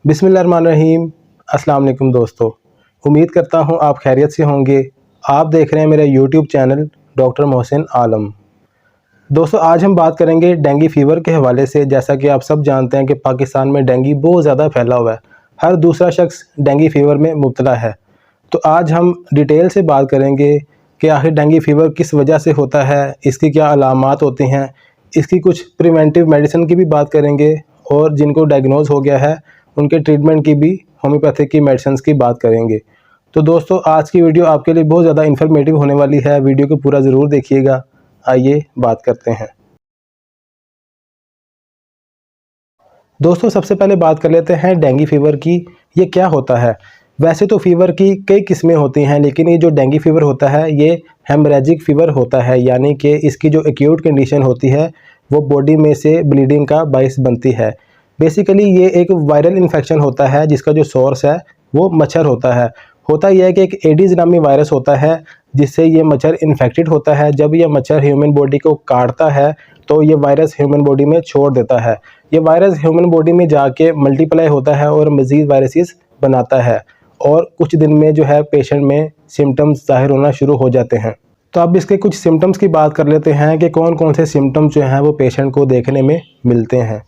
बिस्मिल्लाहिर्रहमानिर्रहीम। अस्सलाम वालेकुम दोस्तों, उम्मीद करता हूँ आप खैरियत से होंगे। आप देख रहे हैं मेरा यूट्यूब चैनल डॉक्टर मोहसिन आलम। दोस्तों, आज हम बात करेंगे डेंगू फ़ीवर के हवाले से। जैसा कि आप सब जानते हैं कि पाकिस्तान में डेंगू बहुत ज़्यादा फैला हुआ है, हर दूसरा शख्स डेंगू फ़ीवर में मुब्तला है। तो आज हम डिटेल से बात करेंगे कि आखिर डेंगू फ़ीवर किस वजह से होता है, इसकी क्या अलामात होती हैं, इसकी कुछ प्रिवेंटिव मेडिसिन की भी बात करेंगे और जिनको डायग्नोज हो गया है उनके ट्रीटमेंट की भी होम्योपैथिक की मेडिसिन की बात करेंगे। तो दोस्तों, आज की वीडियो आपके लिए बहुत ज़्यादा इन्फॉर्मेटिव होने वाली है, वीडियो को पूरा ज़रूर देखिएगा। आइए बात करते हैं। दोस्तों, सबसे पहले बात कर लेते हैं डेंगू फ़ीवर की। ये क्या होता है? वैसे तो फ़ीवर की कई किस्में होती हैं, लेकिन ये जो डेंगू फ़ीवर होता है ये हेमरेजिक फ़ीवर होता है, यानी कि इसकी जो एक्यूट कंडीशन होती है वो बॉडी में से ब्लीडिंग का बाइस बनती है। बेसिकली ये एक वायरल इन्फेक्शन होता है जिसका जो सोर्स है वो मच्छर होता है। होता यह है कि एक एडिस नामी वायरस होता है जिससे ये मच्छर इन्फेक्टेड होता है। जब यह मच्छर ह्यूमन बॉडी को काटता है तो ये वायरस ह्यूमन बॉडी में छोड़ देता है। ये वायरस ह्यूमन बॉडी में जाके मल्टीप्लाई होता है और मज़ीद वायरसेस बनाता है, और कुछ दिन में जो है पेशेंट में सिम्टम्स ज़ाहिर होना शुरू हो जाते हैं। तो अब इसके कुछ सिम्टम्स की बात कर लेते हैं कि कौन कौन से सिम्टम्स जो हैं वो पेशेंट को देखने में मिलते हैं।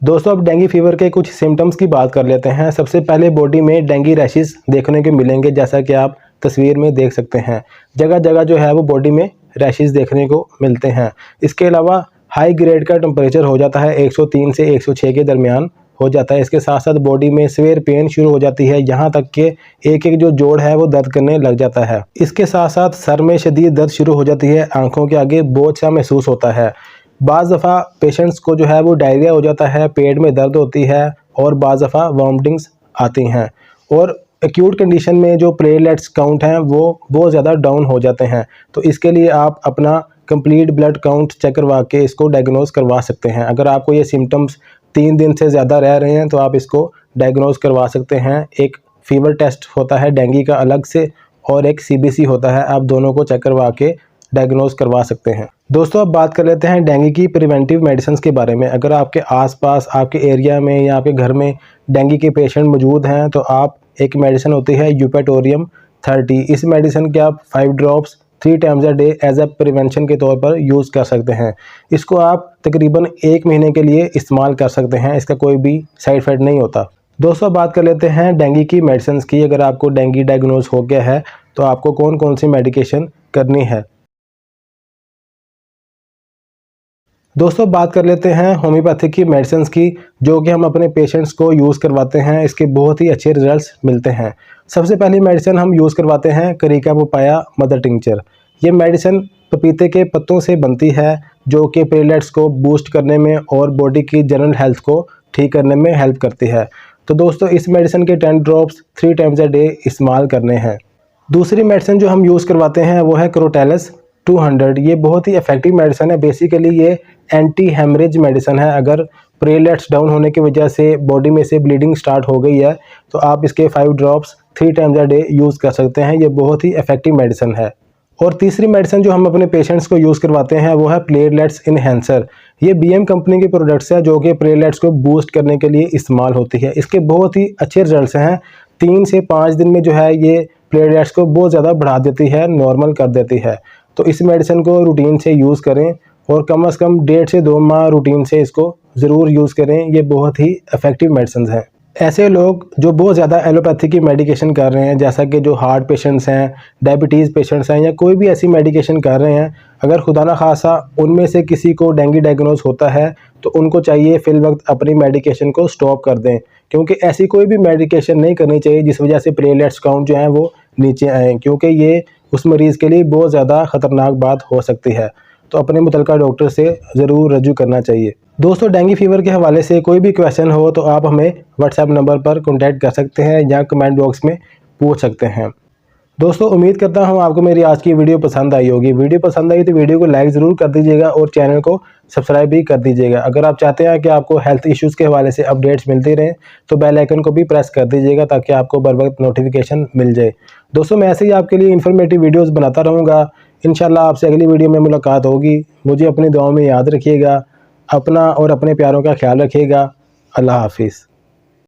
दोस्तों, अब डेंगू फ़ीवर के कुछ सिम्टम्स की बात कर लेते हैं। सबसे पहले बॉडी में डेंगू रैशेस देखने को मिलेंगे, जैसा कि आप तस्वीर में देख सकते हैं। जगह जगह जो है वो बॉडी में रैशेस देखने को मिलते हैं। इसके अलावा हाई ग्रेड का टेम्परेचर हो जाता है, 103 से 106 के दरमियान हो जाता है। इसके साथ साथ बॉडी में सीवियर पेन शुरू हो जाती है, यहाँ तक कि एक एक जो जोड़ है वो दर्द करने लग जाता है। इसके साथ साथ सर में शदीद दर्द शुरू हो जाती है, आंखों के आगे बोझ सा महसूस होता है। बाज़ दफ़ा पेशेंट्स को जो है वो डायरिया हो जाता है, पेट में दर्द होती है और बाज़ दफ़ा वॉमिटिंग्स आती हैं। और एक्यूट कंडीशन में जो प्लेटलेट्स काउंट हैं वो बहुत ज़्यादा डाउन हो जाते हैं। तो इसके लिए आप अपना कंप्लीट ब्लड काउंट चेक करवा के इसको डायग्नोज करवा सकते हैं। अगर आपको ये सिम्टम्स 3 दिन से ज़्यादा रह रहे हैं तो आप इसको डायग्नोज करवा सकते हैं। एक फ़ीवर टेस्ट होता है डेंगू का अलग से, और एक CBC होता है, आप दोनों को चेक करवा के डायग्नोज करवा सकते हैं। दोस्तों, अब बात कर लेते हैं डेंगू की प्रिवेंटिव मेडिसिन के बारे में। अगर आपके आसपास आपके एरिया में या आपके घर में डेंगू के पेशेंट मौजूद हैं तो आप एक मेडिसिन होती है यूपेटोरियम 30, इस मेडिसिन के आप 5 drops 3 times a day as a prevention के तौर पर यूज़ कर सकते हैं। इसको आप तकरीबन 1 महीने के लिए इस्तेमाल कर सकते हैं, इसका कोई भी साइड इफ़ेक्ट नहीं होता। दोस्तों, बात कर लेते हैं डेंगू की मेडिसिन की। अगर आपको डेंगू डायग्नोज हो गया है तो आपको कौन कौन सी मेडिकेशन करनी है। दोस्तों, बात कर लेते हैं होम्योपैथिक की मेडिसिन की, जो कि हम अपने पेशेंट्स को यूज़ करवाते हैं। इसके बहुत ही अच्छे रिजल्ट्स मिलते हैं। सबसे पहली मेडिसिन हम यूज़ करवाते हैं करिका पपाया मदर टिंचर। ये मेडिसिन पपीते के पत्तों से बनती है, जो कि प्लेटलेट्स को बूस्ट करने में और बॉडी की जनरल हेल्थ को ठीक करने में हेल्प करती है। तो दोस्तों, इस मेडिसिन के 10 ड्रॉप्स 3 टाइम्स अ डे इस्तेमाल करने हैं। दूसरी मेडिसिन जो हम यूज़ करवाते हैं वो है क्रोटेलस 200। ये बहुत ही इफेक्टिव मेडिसिन है। बेसिकली ये एंटी हेमरेज मेडिसिन है। अगर प्लेटलेट्स डाउन होने की वजह से बॉडी में से ब्लीडिंग स्टार्ट हो गई है तो आप इसके 5 drops 3 times a day use कर सकते हैं। ये बहुत ही इफेक्टिव मेडिसिन है। और तीसरी मेडिसिन जो हम अपने पेशेंट्स को यूज़ करवाते हैं वो है प्लेटलेट्स इनहेंसर। ये BM कंपनी के प्रोडक्ट्स है जो कि प्लेटलेट्स को बूस्ट करने के लिए इस्तेमाल होती है। इसके बहुत ही अच्छे रिजल्ट्स हैं। 3 से 5 दिन में जो है ये प्लेटलेट्स को बहुत ज़्यादा बढ़ा देती है, नॉर्मल कर देती है। तो इस मेडिसिन को रूटीन से यूज़ करें और कम से कम 1.5 से 2 माह रूटीन से इसको ज़रूर यूज़ करें। ये बहुत ही इफ़ेक्टिव मेडिसिन हैं। ऐसे लोग जो बहुत ज़्यादा एलोपैथी की मेडिकेशन कर रहे हैं, जैसा कि जो हार्ट पेशेंट्स हैं, डायबिटीज़ पेशेंट्स हैं, या कोई भी ऐसी मेडिकेशन कर रहे हैं, अगर खुदा न खासा उनमें से किसी को डेंगू डायग्नोज होता है तो उनको चाहिए फिल वक्त अपनी मेडिकेशन को स्टॉप कर दें, क्योंकि ऐसी कोई भी मेडिकेशन नहीं करनी चाहिए जिस वजह से प्लेटलेट्स काउंट जो हैं वो नीचे आएँ, क्योंकि ये उस मरीज़ के लिए बहुत ज़्यादा ख़तरनाक बात हो सकती है। तो अपने मुतल्लिका डॉक्टर से ज़रूर रजू करना चाहिए। दोस्तों, डेंगू फ़ीवर के हवाले से कोई भी क्वेश्चन हो तो आप हमें व्हाट्सएप नंबर पर कॉन्टैक्ट कर सकते हैं या कमेंट बॉक्स में पूछ सकते हैं। दोस्तों, उम्मीद करता हूँ आपको मेरी आज की वीडियो पसंद आई होगी। वीडियो पसंद आई तो वीडियो को लाइक ज़रूर कर दीजिएगा और चैनल को सब्सक्राइब भी कर दीजिएगा। अगर आप चाहते हैं कि आपको हेल्थ इश्यूज़ के हवाले से अपडेट्स मिलती रहें तो बेल आइकन को भी प्रेस कर दीजिएगा ताकि आपको बर वक्त नोटिफिकेशन मिल जाए। दोस्तों, मैं ऐसे ही आपके लिए इन्फॉर्मेटिव वीडियोज़ बनाता रहूँगा। इंशाल्लाह आपसे अगली वीडियो में मुलाकात होगी। मुझे अपनी दुआओं में याद रखिएगा। अपना और अपने प्यारों का ख्याल रखिएगा। अल्लाह हाफिज़।